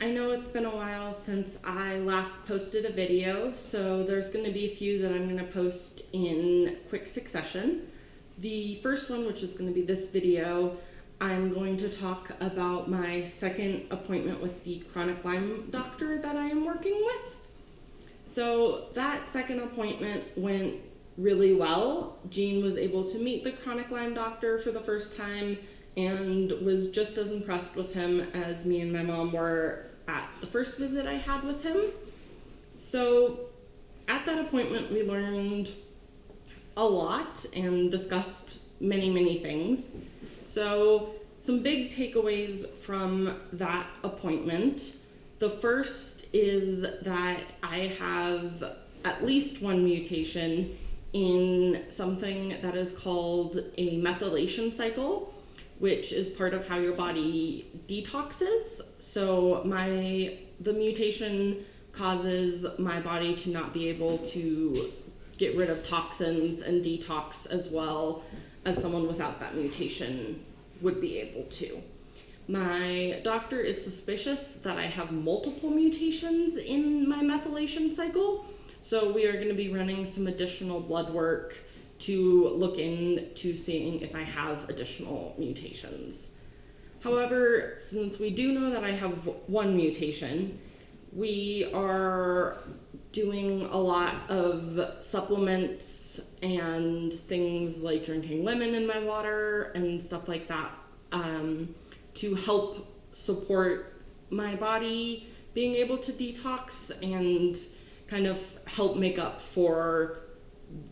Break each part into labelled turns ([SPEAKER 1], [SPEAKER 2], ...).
[SPEAKER 1] I know it's been a while since I last posted a video, so there's going to be a few that I'm going to post in quick succession. The first one, which is going to be this video, I'm going to talk about my second appointment with the chronic Lyme doctor that I am working with. So that second appointment went really well. Jean was able to meet the chronic Lyme doctor for the first time and was just as impressed with him as me and my mom were at the first visit I had with him. So at that appointment, we learned a lot and discussed many things. So some big takeaways from that appointment. The first is that I have at least one mutation in something that is called a methylation cycle, which is part of how your body detoxes. So the mutation causes my body to not be able to get rid of toxins and detox as well as someone without that mutation would be able to. My doctor is suspicious that I have multiple mutations in my methylation cycle, so we are going to be running some additional blood work to look into seeing if I have additional mutations. However, since we do know that I have one mutation, we are doing a lot of supplements and things like drinking lemon in my water and stuff like that to help support my body being able to detox and kind of help make up for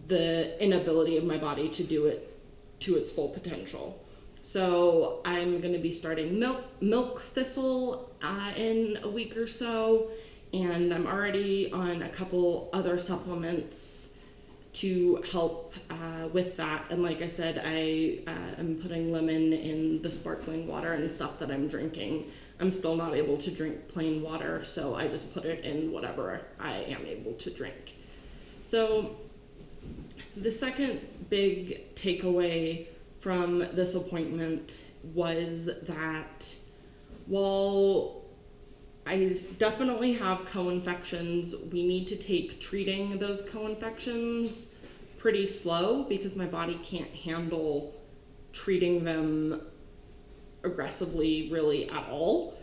[SPEAKER 1] the inability of my body to do it to its full potential. So I'm going to be starting milk thistle in a week or so, and I'm already on a couple other supplements to help with that. And like I said, I am putting lemon in the sparkling water and stuff that I'm drinking. I'm still not able to drink plain water, so I just put it in whatever I am able to drink. So the second big takeaway from this appointment was that while I definitely have co-infections, we need to take treating those co-infections pretty slow because my body can't handle treating them aggressively really at all.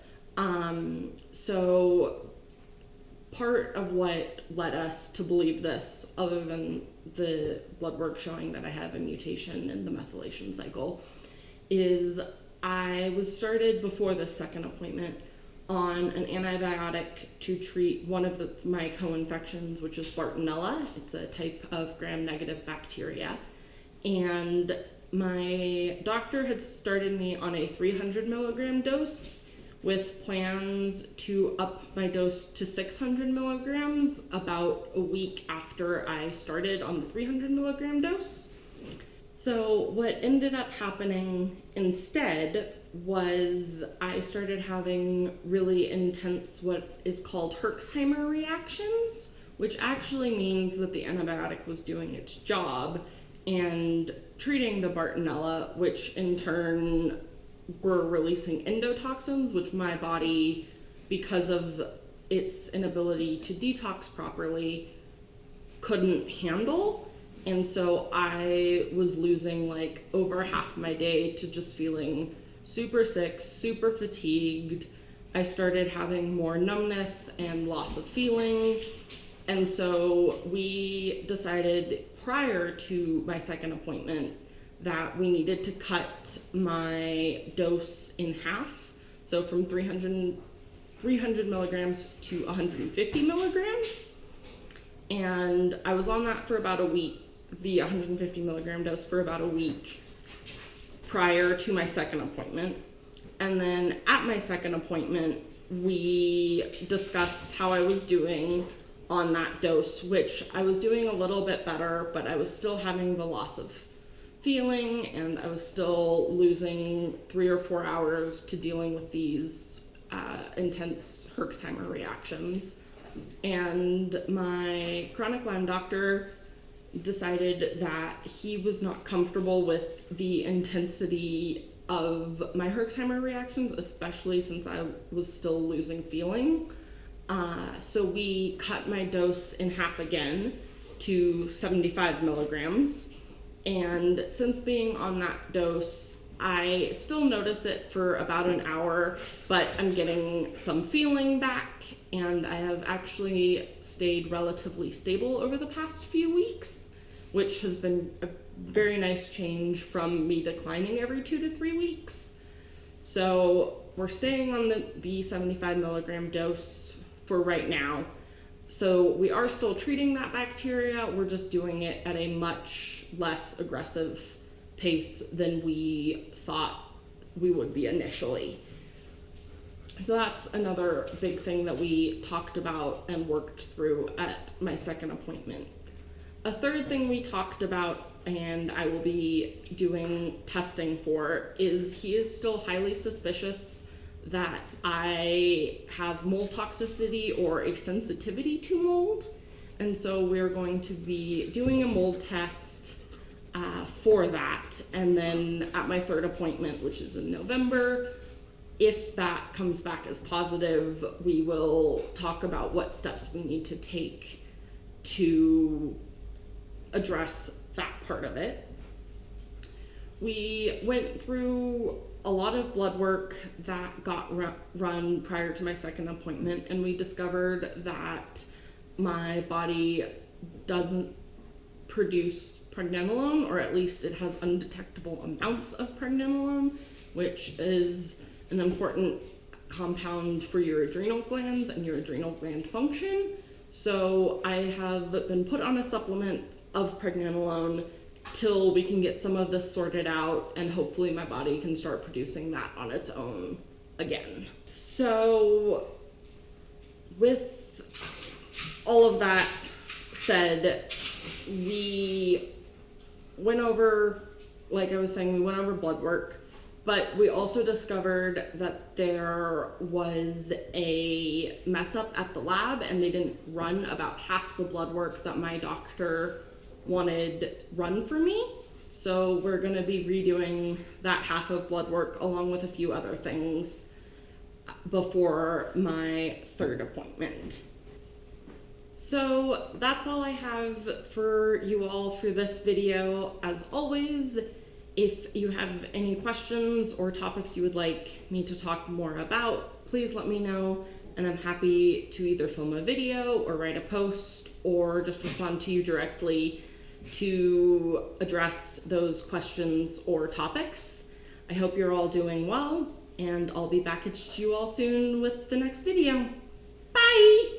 [SPEAKER 1] So part of what led us to believe this, other than the blood work showing that I have a mutation in the methylation cycle, is I was started before the second appointment on an antibiotic to treat one of my co-infections, which is Bartonella. It's a type of gram-negative bacteria. And my doctor had started me on a 300 milligram dose with plans to up my dose to 600 milligrams about a week after I started on the 300 milligram dose. So what ended up happening instead was I started having really intense what is called Herxheimer reactions, which actually means that the antibiotic was doing its job and treating the Bartonella, which in turn were releasing endotoxins, which my body, because of its inability to detox properly, couldn't handle. And so I was losing like over half my day to just feeling super sick, super fatigued. I started having more numbness and loss of feeling. And so we decided prior to my second appointment that we needed to cut my dose in half. So from 300 milligrams to 150 milligrams. And I was on that for about a week, the 150 milligram dose for about a week prior to my second appointment. And then at my second appointment, we discussed how I was doing on that dose, which I was doing a little bit better, but I was still having the loss of feeling, and I was still losing 3 or 4 hours to dealing with these intense Herxheimer reactions. And my chronic Lyme doctor decided that he was not comfortable with the intensity of my Herxheimer reactions, especially since I was still losing feeling. So we cut my dose in half again to 75 milligrams. And since being on that dose, I still notice it for about an hour, but I'm getting some feeling back, and I have actually stayed relatively stable over the past few weeks, which has been a very nice change from me declining every 2 to 3 weeks. So we're staying on the 75 milligram dose for right now. So we are still treating that bacteria, we're just doing it at a much less aggressive pace than we thought we would be initially. So that's another big thing that we talked about and worked through at my second appointment. A third thing we talked about, and I will be doing testing for, is he is still highly suspicious that I have mold toxicity or a sensitivity to mold. And so we're going to be doing a mold test for that. And then at my third appointment, which is in November, if that comes back as positive, we will talk about what steps we need to take to address that part of it. We went through a lot of blood work that got run prior to my second appointment, and we discovered that my body doesn't produce pregnenolone, or at least it has undetectable amounts of pregnenolone, which is an important compound for your adrenal glands and your adrenal gland function. So I have been put on a supplement of pregnenolone till we can get some of this sorted out, and hopefully my body can start producing that on its own again. So with all of that said, we went over, like I was saying, we went over blood work, but we also discovered that there was a mess up at the lab, and they didn't run about half the blood work that my doctor wanted run for me. So we're going to be redoing that half of blood work along with a few other things before my third appointment. So that's all I have for you all for this video. As always, if you have any questions or topics you would like me to talk more about, please let me know, and I'm happy to either film a video or write a post or just respond to you directly to address those questions or topics. I hope you're all doing well, and I'll be back at you all soon with the next video. Bye!